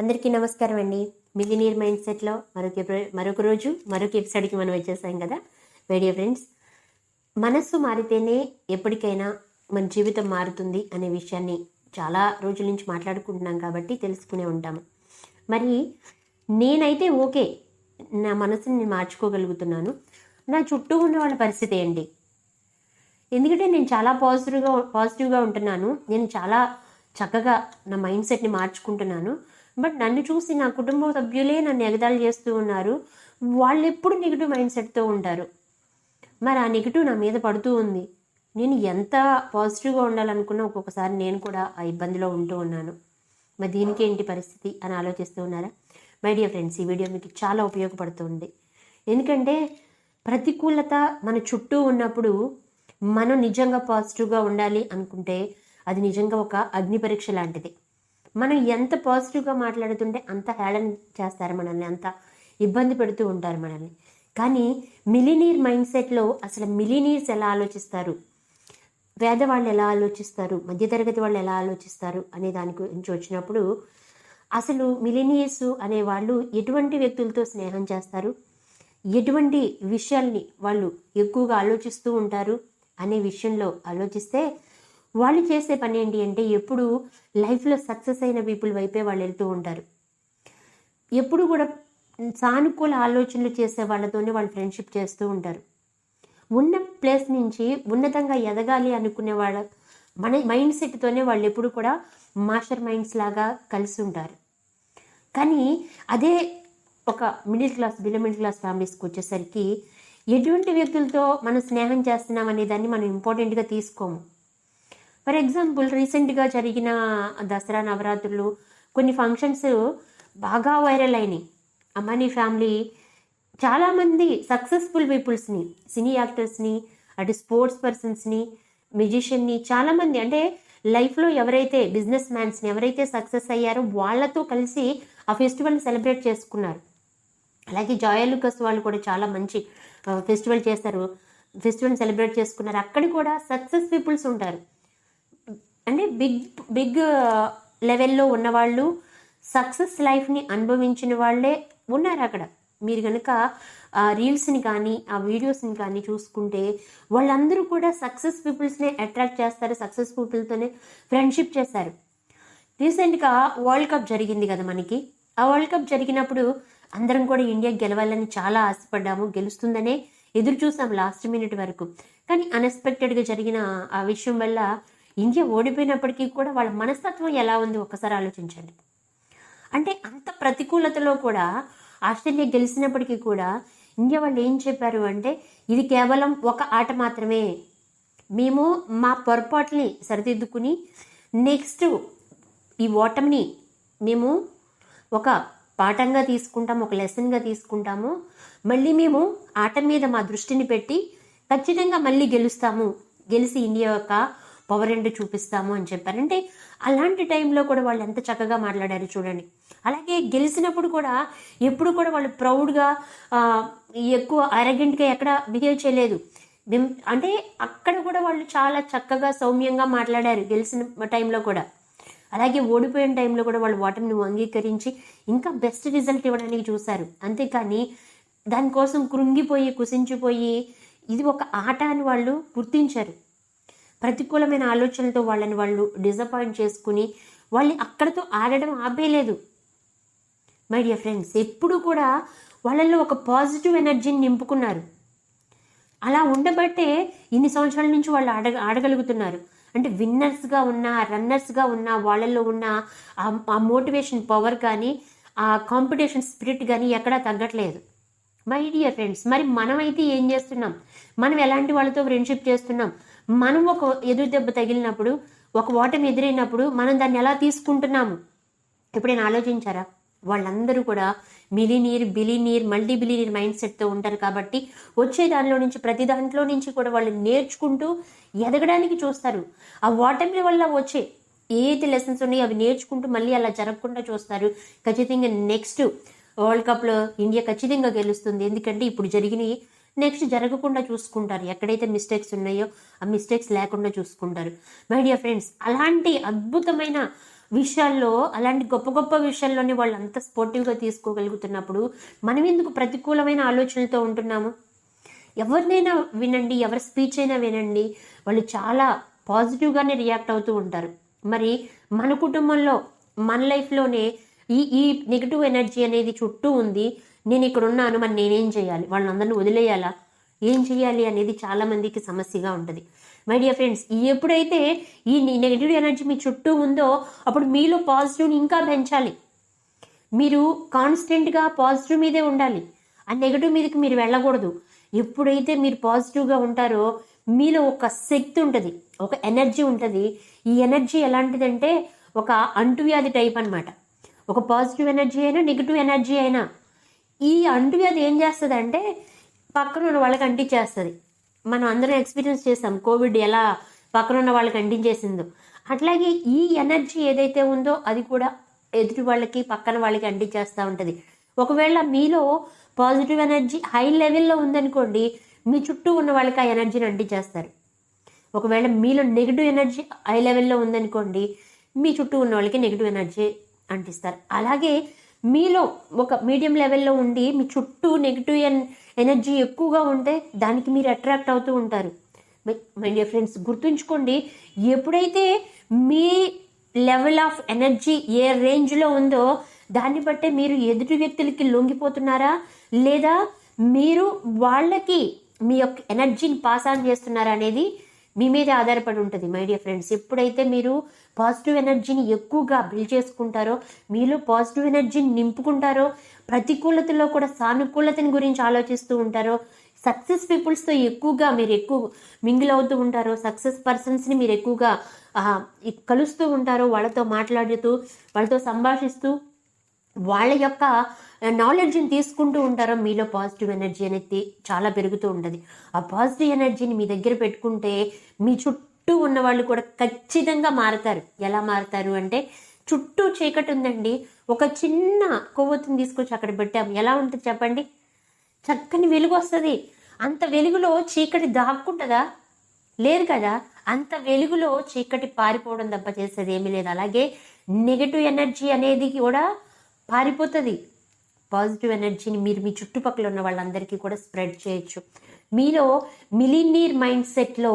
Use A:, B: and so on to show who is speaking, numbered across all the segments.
A: అందరికీ నమస్కారం అండి. మిలినియర్ మైండ్ సెట్లో మరొక రోజు మరొక ఎపిసోడ్కి మనం వచ్చేసాం కదా. వీడియో ఫ్రెండ్స్, మనస్సు మారితేనే ఎప్పటికైనా మన జీవితం మారుతుంది అనే విషయాన్ని చాలా రోజుల నుంచి మాట్లాడుకుంటున్నాం కాబట్టి తెలుసుకునే ఉంటాము. మరి నేనైతే ఓకే, నా మనసుని నేను మార్చుకోగలుగుతున్నాను. నా చుట్టూ ఉన్న వాళ్ళ పరిస్థితి ఏంటి? ఎందుకంటే నేను చాలా పాజిటివ్గా ఉంటున్నాను. నేను చాలా చక్కగా నా మైండ్ సెట్ని మార్చుకుంటున్నాను. బట్ నన్ను చూసి నా కుటుంబ సభ్యులే నన్ను ఎగతాళి చేస్తూ ఉన్నారు. వాళ్ళు ఎప్పుడు నెగిటివ్ మైండ్ సెట్తో ఉంటారు. మరి ఆ నెగిటివ్ నా మీద పడుతూ ఉంది. నేను ఎంత పాజిటివ్గా ఉండాలనుకున్నా ఒక్కొక్కసారి నేను కూడా ఆ ఇబ్బందిలో ఉంటూ ఉన్నాను. మరి దీనికి ఏంటి పరిస్థితి అని ఆలోచిస్తూ ఉన్నారా? మై డియర్ ఫ్రెండ్స్, ఈ వీడియో మీకు చాలా ఉపయోగపడుతుంది. ఎందుకంటే ప్రతికూలత మన చుట్టూ ఉన్నప్పుడు మనం నిజంగా పాజిటివ్గా ఉండాలి అనుకుంటే అది నిజంగా ఒక అగ్ని పరీక్ష లాంటిది. మనం ఎంత పాజిటివ్గా మాట్లాడుతుంటే అంత హేళన చేస్తారు మనల్ని, అంత ఇబ్బంది పెడుతూ ఉంటారు మనల్ని. కానీ మిలినీర్ మైండ్ సెట్లో అసలు మిలినీర్స్ ఎలా ఆలోచిస్తారు, పేదవాళ్ళు ఎలా ఆలోచిస్తారు, మధ్యతరగతి వాళ్ళు ఎలా ఆలోచిస్తారు అనే దాని గురించి వచ్చినప్పుడు అసలు మిలినీర్స్ అనేవాళ్ళు ఎటువంటి వ్యక్తులతో స్నేహం చేస్తారు, ఎటువంటి విషయాల్ని వాళ్ళు ఎక్కువగా ఆలోచిస్తూ ఉంటారు అనే విషయంలో ఆలోచిస్తే వాళ్ళు చేసే పని ఏంటి అంటే ఎప్పుడు లైఫ్లో సక్సెస్ అయిన పీపుల్ వైపే వాళ్ళు వెళ్తూ ఉంటారు. ఎప్పుడు కూడా సానుకూల ఆలోచనలు చేసే వాళ్ళతోనే వాళ్ళు ఫ్రెండ్షిప్ చేస్తూ ఉంటారు. ఉన్న ప్లేస్ నుంచి ఉన్నతంగా ఎదగాలి అనుకునే వాళ్ళ మన మైండ్ సెట్తోనే వాళ్ళు ఎప్పుడు కూడా మాస్టర్ మైండ్స్ లాగా కలిసి ఉంటారు. కానీ అదే ఒక బిలో మిడిల్ క్లాస్ ఫ్యామిలీస్కి వచ్చేసరికి ఎటువంటి వ్యక్తులతో మనం స్నేహం చేస్తున్నాం అనే దాన్ని మనం ఇంపార్టెంట్గా తీసుకోము. ఫర్ ఎగ్జాంపుల్, రీసెంట్గా జరిగిన దసరా నవరాత్రులు కొన్ని ఫంక్షన్స్ బాగా వైరల్ అయినాయి. అమ్మాని ఫ్యామిలీ చాలామంది సక్సెస్ఫుల్ పీపుల్స్ని, సినీ యాక్టర్స్ని, అటు స్పోర్ట్స్ పర్సన్స్ని, మ్యూజిషియన్ని, చాలామంది అంటే లైఫ్లో ఎవరైతే బిజినెస్ మ్యాన్స్ని ఎవరైతే సక్సెస్ అయ్యారో వాళ్ళతో కలిసి ఆ ఫెస్టివల్ని సెలబ్రేట్ చేసుకున్నారు. అలాగే జాయ్ లూకాస్ వాళ్ళు కూడా చాలా మంచి ఫెస్టివల్ చేస్తారు, ఫెస్టివల్ని సెలబ్రేట్ చేసుకున్నారు. అక్కడ కూడా సక్సెస్ పీపుల్స్ ఉంటారు. అంటే బిగ్ లెవెల్లో ఉన్నవాళ్ళు, సక్సెస్ లైఫ్ని అనుభవించిన వాళ్ళే ఉన్నారు అక్కడ. మీరు కనుక ఆ రీల్స్ని కానీ ఆ వీడియోస్ని కానీ చూసుకుంటే వాళ్ళందరూ కూడా సక్సెస్ పీపుల్స్నే అట్రాక్ట్ చేస్తారు, సక్సెస్ పీపుల్తోనే ఫ్రెండ్షిప్ చేశారు. రీసెంట్గా వరల్డ్ కప్ జరిగింది కదా మనకి. ఆ వరల్డ్ కప్ జరిగినప్పుడు అందరం కూడా ఇండియా గెలవాలని చాలా ఆశపడ్డాము, గెలుస్తుందనే ఎదురు చూసాం లాస్ట్ మినిట్ వరకు. కానీ అన్ఎక్స్పెక్టెడ్గా జరిగిన ఆ విషయం వల్ల ఇండియా ఓడిపోయినప్పటికీ కూడా వాళ్ళ మనస్తత్వం ఎలా ఉంది ఒక్కసారి ఆలోచించండి. అంటే అంత ప్రతికూలతలో కూడా ఆస్ట్రేలియా గెలిచినప్పటికీ కూడా ఇండియా వాళ్ళు ఏం చెప్పారు అంటే ఇది కేవలం ఒక ఆట మాత్రమే, మేము మా పొరపాట్ని సరిదిద్దుకుని నెక్స్ట్ ఈ ఓటమిని మేము ఒక పాఠంగా తీసుకుంటాము, ఒక లెసన్గా తీసుకుంటాము, మళ్ళీ మేము ఆట మీద మా దృష్టిని పెట్టి ఖచ్చితంగా మళ్ళీ గెలిచి ఇండియా యొక్క పవర్ ఏంటో చూపిస్తాము అని చెప్పారు. అంటే అలాంటి టైంలో కూడా వాళ్ళు ఎంత చక్కగా మాట్లాడారు చూడండి. అలాగే గెలిచినప్పుడు కూడా ఎప్పుడు కూడా వాళ్ళు ప్రౌడ్గా ఎక్కువ అరగెంట్గా ఎక్కడ బిహేవ్ చేయలేదు. అంటే అక్కడ కూడా వాళ్ళు చాలా చక్కగా సౌమ్యంగా మాట్లాడారు గెలిచిన టైంలో కూడా. అలాగే ఓడిపోయిన టైంలో కూడా వాళ్ళు ఓటమిని అంగీకరించి ఇంకా బెస్ట్ రిజల్ట్ ఇవ్వడానికి చూశారు. అంతేకాని దానికోసం కుసించిపోయి ఇది ఒక ఆట అని వాళ్ళు గుర్తించారు. ప్రతికూలమైన ఆలోచనలతో వాళ్ళని వాళ్ళు డిసప్పాయింట్ చేసుకుని వాళ్ళు అక్కడితో ఆడడం ఆపేయలేదు. మై డియర్ ఫ్రెండ్స్, ఎప్పుడు కూడా వాళ్ళల్లో ఒక పాజిటివ్ ఎనర్జీని నింపుకున్నారు. అలా ఉండబట్టే ఇన్ని సంవత్సరాల నుంచి వాళ్ళు ఆడగలుగుతున్నారు. అంటే విన్నర్స్గా ఉన్న, రన్నర్స్గా ఉన్న వాళ్ళల్లో ఉన్న ఆ మోటివేషన్ పవర్ కానీ ఆ కాంపిటీషన్ స్పిరిట్ కానీ ఎక్కడా తగ్గట్లేదు. మై డియర్ ఫ్రెండ్స్, మరి మనమైతే ఏం చేస్తున్నాం? మనం ఎలాంటి వాళ్ళతో ఫ్రెండ్షిప్ చేస్తున్నాం? మనం ఒక ఎదురు దెబ్బ తగిలినప్పుడు, ఒక ఓటమి ఎదురైనప్పుడు మనం దాన్ని ఎలా తీసుకుంటున్నాము? ఎప్పుడైనా ఆలోచించారా? వాళ్ళందరూ కూడా బిలినీర్ మల్టీ బిలినీర్ మైండ్ సెట్తో ఉంటారు కాబట్టి వచ్చే దానిలో నుంచి ప్రతి దాంట్లో నుంచి కూడా వాళ్ళు నేర్చుకుంటూ ఎదగడానికి చూస్తారు. ఆ ఓటమి వల్ల వచ్చే ఏదైతే లెసన్స్ ఉన్నాయో అవి నేర్చుకుంటూ మళ్ళీ అలా జరగకుండా చూస్తారు. ఖచ్చితంగా నెక్స్ట్ వరల్డ్ కప్లో ఇండియా ఖచ్చితంగా గెలుస్తుంది, ఎందుకంటే ఇప్పుడు జరిగినవి నెక్స్ట్ జరగకుండా చూసుకుంటారు. ఎక్కడైతే మిస్టేక్స్ ఉన్నాయో ఆ మిస్టేక్స్ లేకుండా చూసుకుంటారు. మై డియర్ ఫ్రెండ్స్, అలాంటి అద్భుతమైన విషయాల్లో, అలాంటి గొప్ప గొప్ప విషయాల్లోనే వాళ్ళు అంత స్పోర్టివ్గా తీసుకోగలుగుతున్నప్పుడు మనం ఎందుకు ప్రతికూలమైన ఆలోచనలతో ఉంటున్నాము? ఎవరినైనా వినండి, ఎవరి స్పీచ్ అయినా వినండి, వాళ్ళు చాలా పాజిటివ్గానే రియాక్ట్ అవుతూ ఉంటారు. మరి మన కుటుంబంలో, మన లైఫ్లోనే ఈ నెగిటివ్ ఎనర్జీ అనేది చుట్టూ ఉంది. నేను ఇక్కడ ఉన్నాను, మరి నేనేం చేయాలి? వాళ్ళందరినీ వదిలేయాలా? ఏం చేయాలి అనేది చాలామందికి సమస్యగా ఉంటుంది. మై డియర్ ఫ్రెండ్స్, ఎప్పుడైతే ఈ నెగిటివ్ ఎనర్జీ మీ చుట్టూ ఉందో అప్పుడు మీలో పాజిటివ్ని ఇంకా పెంచాలి. మీరు కాన్స్టెంట్గా పాజిటివ్ మీదే ఉండాలి. ఆ నెగిటివ్ మీదకి మీరు వెళ్ళకూడదు. ఎప్పుడైతే మీరు పాజిటివ్గా ఉంటారో మీలో ఒక శక్తి ఉంటుంది, ఒక ఎనర్జీ ఉంటుంది. ఈ ఎనర్జీ ఎలాంటిదంటే ఒక అంటువ్యాధి టైప్ అనమాట. ఒక పాజిటివ్ ఎనర్జీ అయినా నెగిటివ్ ఎనర్జీ అయినా ఈ అంటువ్యాధి ఏం చేస్తుంది అంటే పక్కన ఉన్న వాళ్ళకి అంటించేస్తుంది. మనం అందరం ఎక్స్పీరియన్స్ చేస్తాం కోవిడ్ ఎలా పక్కన ఉన్న వాళ్ళకి అంటించేసిందో. అట్లాగే ఈ ఎనర్జీ ఏదైతే ఉందో అది కూడా ఎదుటి వాళ్ళకి, పక్కన వాళ్ళకి అంటించేస్తూ ఉంటుంది. ఒకవేళ మీలో పాజిటివ్ ఎనర్జీ హై లెవెల్లో ఉందనుకోండి, మీ చుట్టూ ఉన్న వాళ్ళకి ఆ ఎనర్జీని అంటించేస్తారు. ఒకవేళ మీలో నెగిటివ్ ఎనర్జీ హై లెవెల్లో ఉందనుకోండి, మీ చుట్టూ ఉన్న వాళ్ళకి నెగిటివ్ ఎనర్జీ అంటిస్తారు. అలాగే మీలో ఒక మీడియం లెవెల్లో ఉండి మీ చుట్టూ నెగిటివ్ ఎనర్జీ ఎక్కువగా ఉంటే దానికి మీరు అట్రాక్ట్ అవుతూ ఉంటారు. మై డియర్ ఫ్రెండ్స్, గుర్తుంచుకోండి, ఎప్పుడైతే మీ లెవెల్ ఆఫ్ ఎనర్జీ ఏ రేంజ్లో ఉందో దాన్ని బట్టే మీరు ఎదుటి వ్యక్తులకి లొంగిపోతున్నారా లేదా మీరు వాళ్ళకి మీ యొక్క ఎనర్జీని పాస్ ఆన్ చేస్తున్నారా అనేది మీ మీద ఆధారపడి ఉంటుంది. మై డియర్ ఫ్రెండ్స్, ఎప్పుడైతే మీరు పాజిటివ్ ఎనర్జీని ఎక్కువగా బిల్డ్ చేసుకుంటారో, మీలో పాజిటివ్ ఎనర్జీని నింపుకుంటారో, ప్రతికూలతలో కూడా సానుకూలతని గురించి ఆలోచిస్తూ ఉంటారో, సక్సెస్ పీపుల్స్తో ఎక్కువగా మీరు ఎక్కువ మింగిల్ అవుతూ ఉంటారో, సక్సెస్ పర్సన్స్ని మీరు ఎక్కువగా కలుస్తూ ఉంటారో, వాళ్ళతో మాట్లాడుతూ, వాళ్ళతో సంభాషిస్తూ వాళ్ళ యొక్క నాలెడ్జ్ని తీసుకుంటూ ఉంటారో, మీలో పాజిటివ్ ఎనర్జీ అనేది చాలా పెరుగుతూ ఉంటుంది. ఆ పాజిటివ్ ఎనర్జీని మీ దగ్గర పెట్టుకుంటే మీ చుట్టూ ఉన్న వాళ్ళు కూడా ఖచ్చితంగా మారుతారు. ఎలా మారుతారు అంటే, చుట్టూ చీకటి ఉందండి, ఒక చిన్న కొవ్వొత్తిని తీసుకొచ్చి అక్కడ పెట్టాము, ఎలా ఉంటుంది చెప్పండి? చక్కని వెలుగు వస్తుంది. అంత వెలుగులో చీకటి దాక్కుంటుందా? లేదు కదా. అంత వెలుగులో చీకటి పారిపోవడం తప్ప చేసేది ఏమీ లేదు. అలాగే నెగటివ్ ఎనర్జీ అనేది కూడా పారిపోతుంది. పాజిటివ్ ఎనర్జీని మీరు మీ చుట్టుపక్కల ఉన్న వాళ్ళందరికీ కూడా స్ప్రెడ్ చేయొచ్చు. మీలో మిలీనియర్ మైండ్ సెట్లో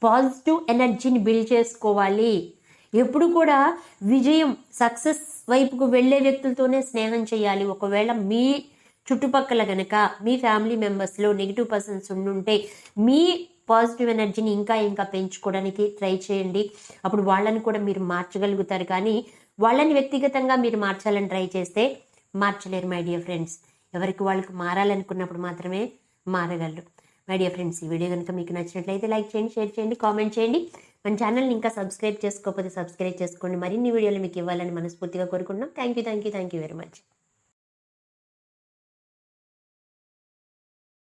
A: పాజిటివ్ ఎనర్జీని బిల్డ్ చేసుకోవాలి. ఎప్పుడు కూడా విజయం, సక్సెస్ వైపుకు వెళ్ళే వ్యక్తులతోనే స్నేహం చేయాలి. ఒకవేళ మీ చుట్టుపక్కల గనక మీ ఫ్యామిలీ మెంబర్స్లో నెగిటివ్ పర్సన్స్ ఉండుంటే మీ పాజిటివ్ ఎనర్జీని ఇంకా ఇంకా పెంచుకోవడానికి ట్రై చేయండి. అప్పుడు వాళ్ళని కూడా మీరు మార్చగలుగుతారు. కానీ వాళ్ళని వ్యక్తిగతంగా మీరు మార్చాలని ట్రై చేస్తే మార్చలేరు మై డియర్ ఫ్రెండ్స్. ఎవరికి వాళ్ళకి మారాలనుకున్నప్పుడు మాత్రమే మారగలరు. మై డియర్ ఫ్రెండ్స్, ఈ వీడియో కనుక మీకు నచ్చినట్లయితే లైక్ చేయండి, షేర్ చేయండి, కామెంట్ చేయండి. మన ఛానల్ని ఇంకా సబ్స్క్రైబ్ చేసుకోకపోతే సబ్స్క్రైబ్ చేసుకోండి. మరిన్ని వీడియోలు మీకు ఇవ్వాలని మనస్ఫూర్తిగా కోరుకుంటున్నాం. Thank you very much.